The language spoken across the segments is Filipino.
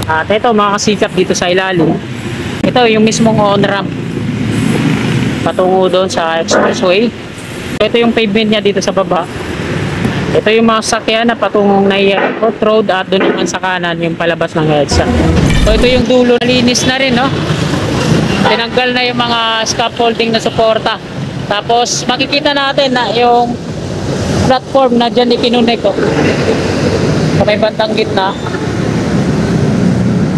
At ito mga kasikap dito sa ilalim. Ito yung mismong on-ramp patungo doon sa expressway. Ito yung pavement niya dito sa baba. Ito yung mga sakyan na patungong Naiya Court Road at doon naman sa kanan yung palabas ng EDSA. So ito yung dulo, nalinis na rin, no? Tinanggal na yung mga scaffolding na suporta. Tapos makikita natin na yung platform na dyan ipinunek, sa may bandang gitna.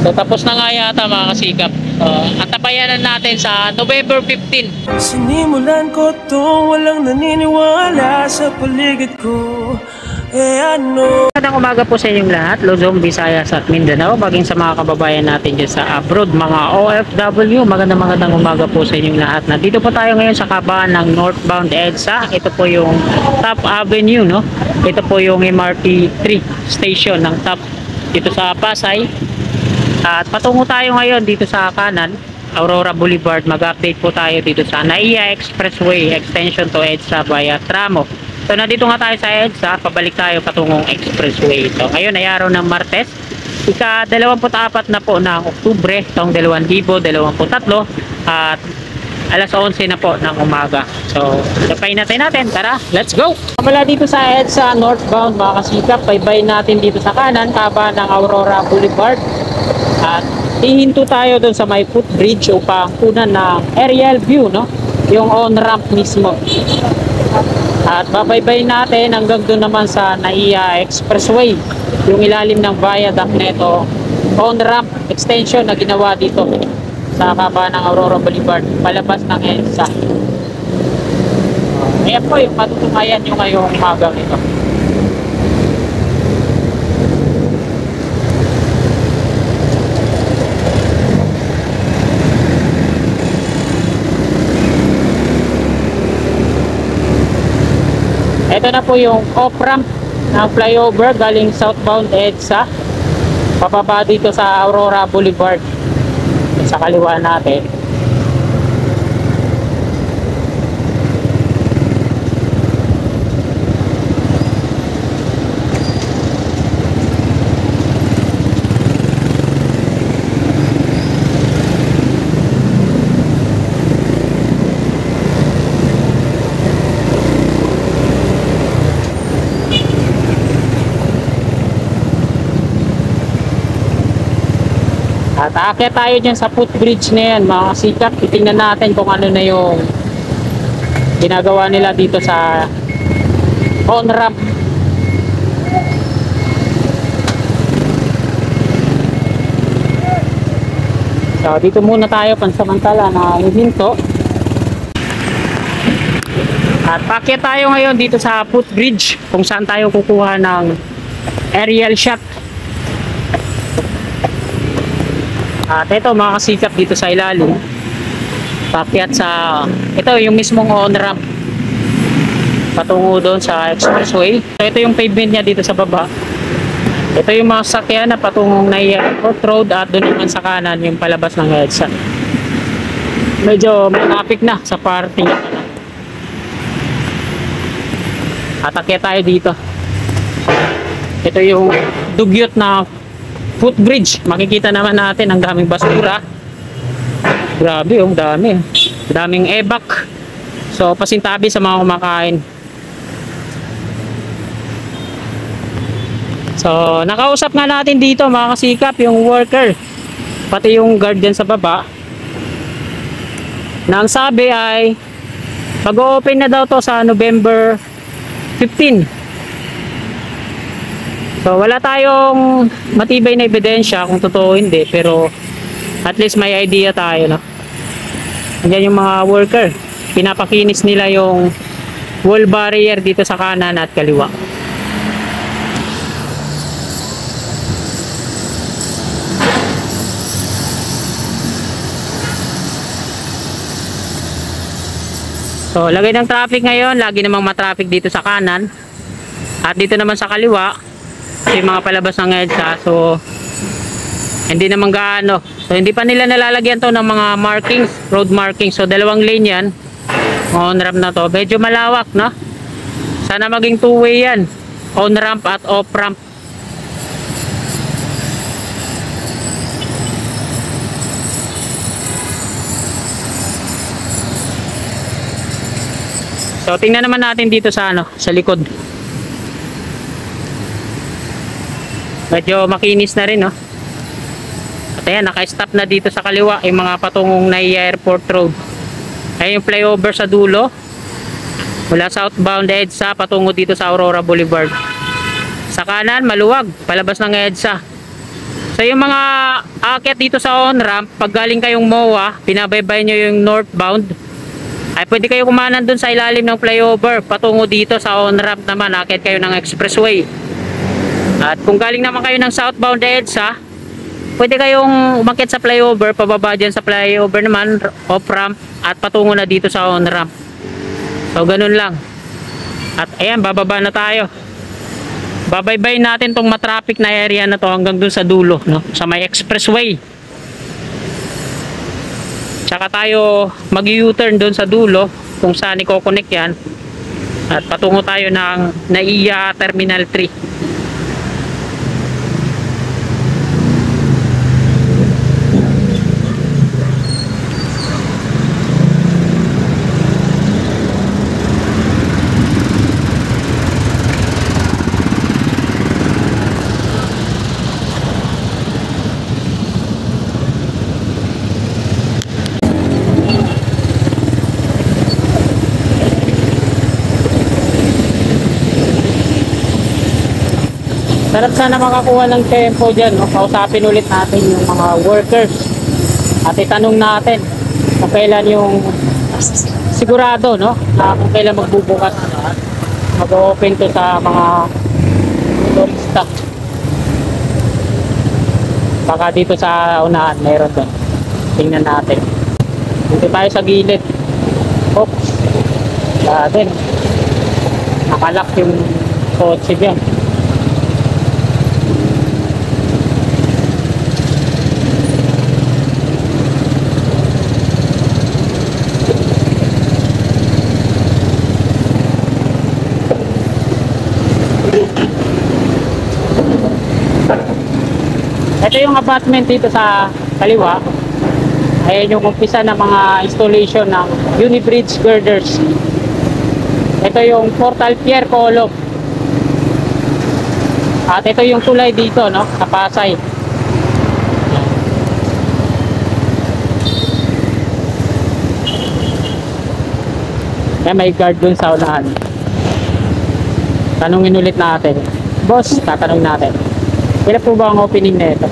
So tapos na nga yata mga kasikap. At tabayanan natin sa November 15. Sinimulan ko to, walang naniniwala sa paligid ko. Magandang umaga po sa inyong lahat, Luzon, Visayas at Mindanao, maging sa mga kababayan natin dyan sa abroad, mga OFW. Magandang umaga po sa inyong lahat. Nandito po tayo ngayon sa kabaan ng northbound EDSA. Ito po yung Top Avenue, no? Ito po yung MRT 3 station ng Top dito sa Pasay. At patungo tayo ngayon dito sa kanan, Aurora Boulevard. Mag-update po tayo dito sa Naiya Expressway extension to EDSA via Tramo. So nandito nga tayo sa EDSA, pabalik tayo patungong expressway. So ngayon ay araw ng Martes, ika-24 na po ng Oktubre taong 2023 at alas 11 na po ng umaga. So tapayin natin, tara, let's go! Mula dito sa EDSA northbound mga kasikap, baybay natin dito sa kanan, kaba ng Aurora Boulevard. At hihinto tayo doon sa may footbridge upang kunan ng aerial view, no? Yung on-ramp mismo. At babaybay natin hanggang doon naman sa Naiya Expressway, yung ilalim ng viaduct neto, on-ramp extension na ginawa dito sa kaba ng Aurora Boulevard, palabas ng EDSA. Ayan po yung matutumayan nyo ngayong umagang ito. Ito na po yung off-ramp ng flyover galing southbound EDSA papaba dito sa Aurora Boulevard sa kaliwa natin. At aakyat tayo dyan sa footbridge na yan mga kasikap. Titingnan natin kung ano na yung ginagawa nila dito sa on-ramp. So dito muna tayo pansamantala na hihinto. At paakyat tayo ngayon dito sa footbridge kung saan tayo kukuha ng aerial shot. At ito mga kasikap dito sa ilalim, paakyat sa ito yung mismong on-ramp patungo doon sa expressway. So ito yung pavement niya dito sa baba. Ito yung mga sakyan na patungong Naiya Court Road at doon naman sa kanan yung palabas ng EDSA. Medyo malapit na sa parting. At akyat tayo dito. Ito yung dugyot na footbridge. Makikita naman natin ang daming basura. Grabe, dami. Daming ebak. So pasintabi sa mga kumakain. So nakausap nga natin dito mga kasikap yung worker, pati yung guard dyan sa baba, na ang sabi ay mag-open na daw to sa November 15. So wala tayong matibay na ebidensya kung totoo hindi, pero at least may idea tayo, no? Andiyan yung mga worker, pinapakinis nila yung wall barrier dito sa kanan at kaliwa. So lagay ng traffic ngayon, lagi namang matraffic dito sa kanan at dito naman sa kaliwa yung mga palabas ng EDSA. So hindi naman gaano, so hindi pa nila nalalagyan to ng mga markings, road markings. So dalawang lane yan, on-ramp na to, medyo malawak, no? Sana maging two-way yan, on-ramp at off-ramp. So tingnan naman natin dito sa sa likod. Medyo makinis na rin, no? At ayan, naka-stop na dito sa kaliwa yung mga patungong Naiya Airport Road. Ayan yung flyover sa dulo. Mula southbound EDSA patungo dito sa Aurora Boulevard. Sa kanan, maluwag, palabas ng EDSA. So yung mga aakyat dito sa on-ramp, pag galing kayong MOA, pinabaybay nyo yung northbound, ay pwede kayo kumanan dun sa ilalim ng flyover patungo dito sa on-ramp naman, aakyat kayo ng expressway. At kung galing naman kayo ng southbound EDSA, pwede kayong umakyat sa flyover, pababa dyan sa flyover naman, off-ramp, at patungo na dito sa on-ramp. So ganun lang. At ayan, bababa na tayo. Babaybay natin tong matraffic na area na to hanggang dun sa dulo, no? Sa may expressway. Tsaka tayo mag-U-turn dun sa dulo kung saan i-connect yan. At patungo tayo ng Naiya Terminal 3. Sarap sana makakuha ng tempo dyan, no? Kausapin ulit natin yung mga workers at itanong natin kung kailan yung sigurado, no? Na kung kailan magbubukas, mag-open to sa mga turista. Baka dito sa unahan meron doon. Tingnan natin. Dito tayo sa gilid. Oops. Wala din. Nakalak yung kotse dyan. Ito yung apartment dito sa kaliwa. Ayan yung umpisa ng mga installation ng Unibridge girders. Ito yung portal pier column. At ito yung tulay dito, no, sa Pasay. Ayan, may guard dun sa unahan. Tanungin ulit natin. Boss, tatanong natin. Kailan po ba ang opening na ito?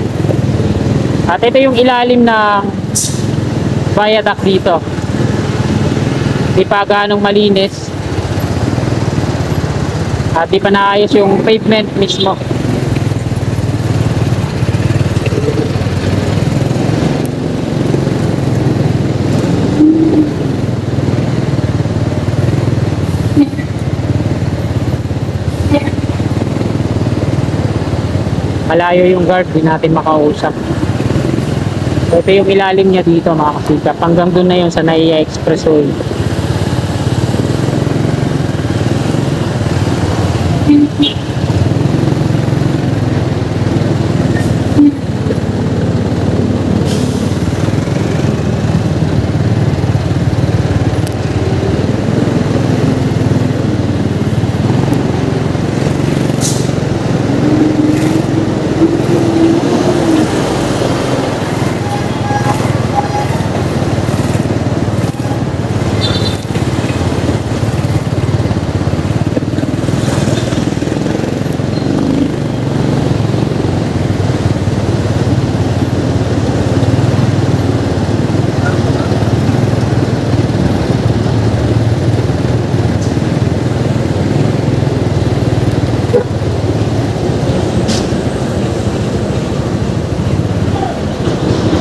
At ito yung ilalim ng viaduct dito. Di pa ganong malinis. At di pa naayos yung pavement mismo. Malayo yung guard, di natin makausap. Ito yung ilalim niya dito, mga kasikap. Hanggang doon na yun sa Naiya Expressway.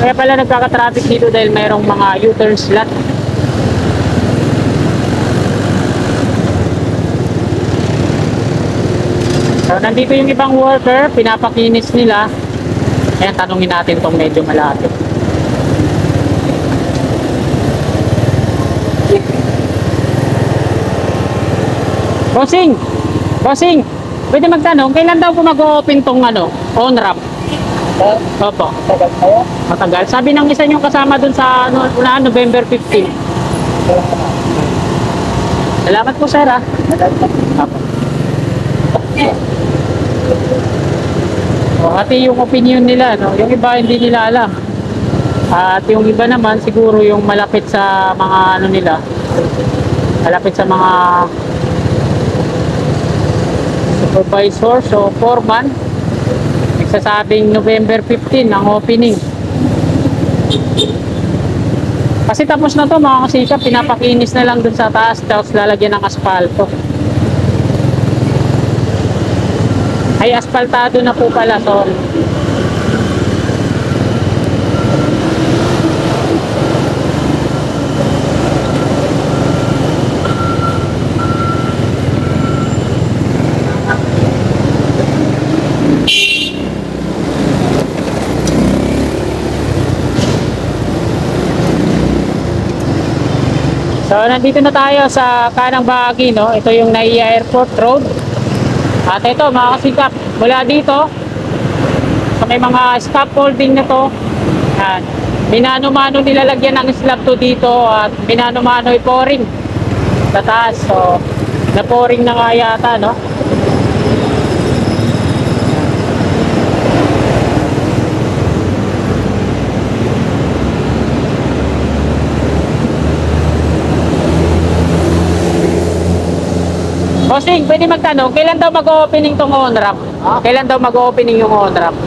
Kaya pala nagkaka-traffic dito dahil mayroong mga U-turn slot. So nandito yung ibang worker, pinapakinis nila. Kaya tanungin natin tong medyo malapit. Bossing! Bossing! Pwede magtanong, kailan daw po mag-open tong on-ramp? Opo. Tagal kaya? Matagal. Sabi ng isa niyong kasama dun sa unahan, November 15. Salamat po, sir, ha. Apo. O, ati yung opinion nila, no? Yung iba hindi nila alam. At yung iba naman siguro yung malapit sa mga ano nila, malapit sa mga supervisor, so foreman, nagsasabing November 15 ang opening. Kasi tapos na to mga kasikap, pinapakinis na lang dun sa taas, tapos lalagyan ng asfalto. Ay, asfaltado na po pala, sorry. So, nandito na tayo sa kanang bahagi, no? Ito yung NAIA Airport Road. At ito, mga kasikap, mula dito, sa may mga scaffolding na to, yan, minano-mano nilalagyan ng slab to dito at minano-mano i-pouring sa taas. So, na-pouring na nga yata, no? Bossing, pwede magtanong, kailan daw mag-opening tong on-ramp? Kailan daw mag-opening yung on-ramp?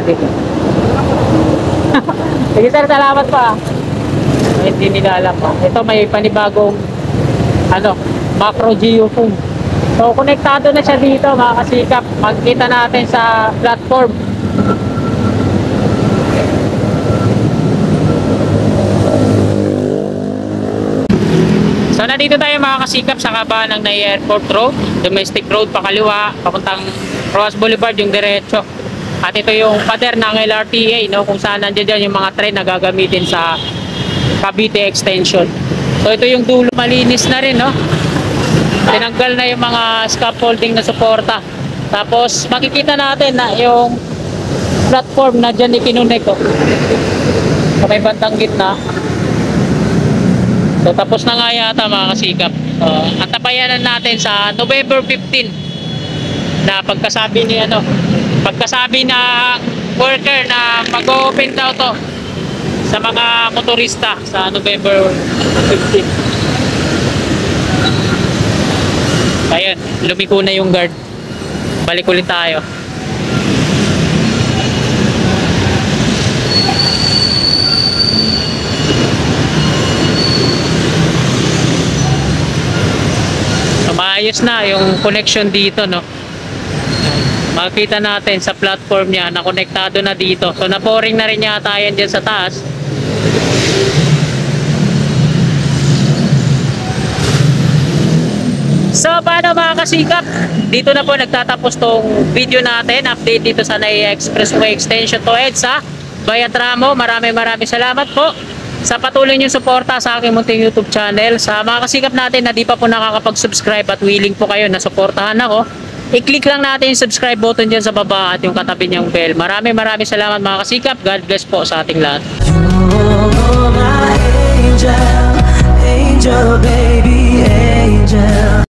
Dito. Sige sir, salamat pa. Hindi nila alam. Ito may panibagong macro geophone. So, konektado na siya dito mga kasikap. Magkita natin sa platform. So nandito tayo mga kasikap sa kabahan ng NAIA Airport Road, domestic road pakaliwa, papuntang Rojas Boulevard yung diretso. At ito yung pader ng LRTA, no, kung saan nandiyan dyan yung mga train na gagamitin sa Cavite Extension. So ito yung dulo, malinis na rin, no. Tinanggal na yung mga scaffolding na suporta. Tapos makikita natin na yung platform na dyan ikinunik, oh, sa may bandang gitna. So tapos na nga yata mga kasikap. So, antabayanan natin sa November 15 na pagkasabi ni pagkasabi na worker na mag-open daw to sa mga motorista sa November 15. Ayun, lumiko na yung guard. Balik ulit tayo. Maayos na yung connection dito, no. Makikita natin sa platform niya na konektado na dito. So na-pouring na rin yata yan dyan sa taas. So paano mga kasikap, dito na po nagtatapos tong video natin. Update dito sa NAIA Expressway Extension to EDSA Bayatramo. Maraming salamat po sa patuloy niyong suporta sa aking munting YouTube channel. Sa mga kasikap natin na di pa po nakakapag-subscribe at willing po kayo na suportahan ako, i-click lang natin yung subscribe button dyan sa baba at yung katabi niyang bell. Maraming salamat mga kasikap. God bless po sa ating lahat. You're my angel, angel baby, angel.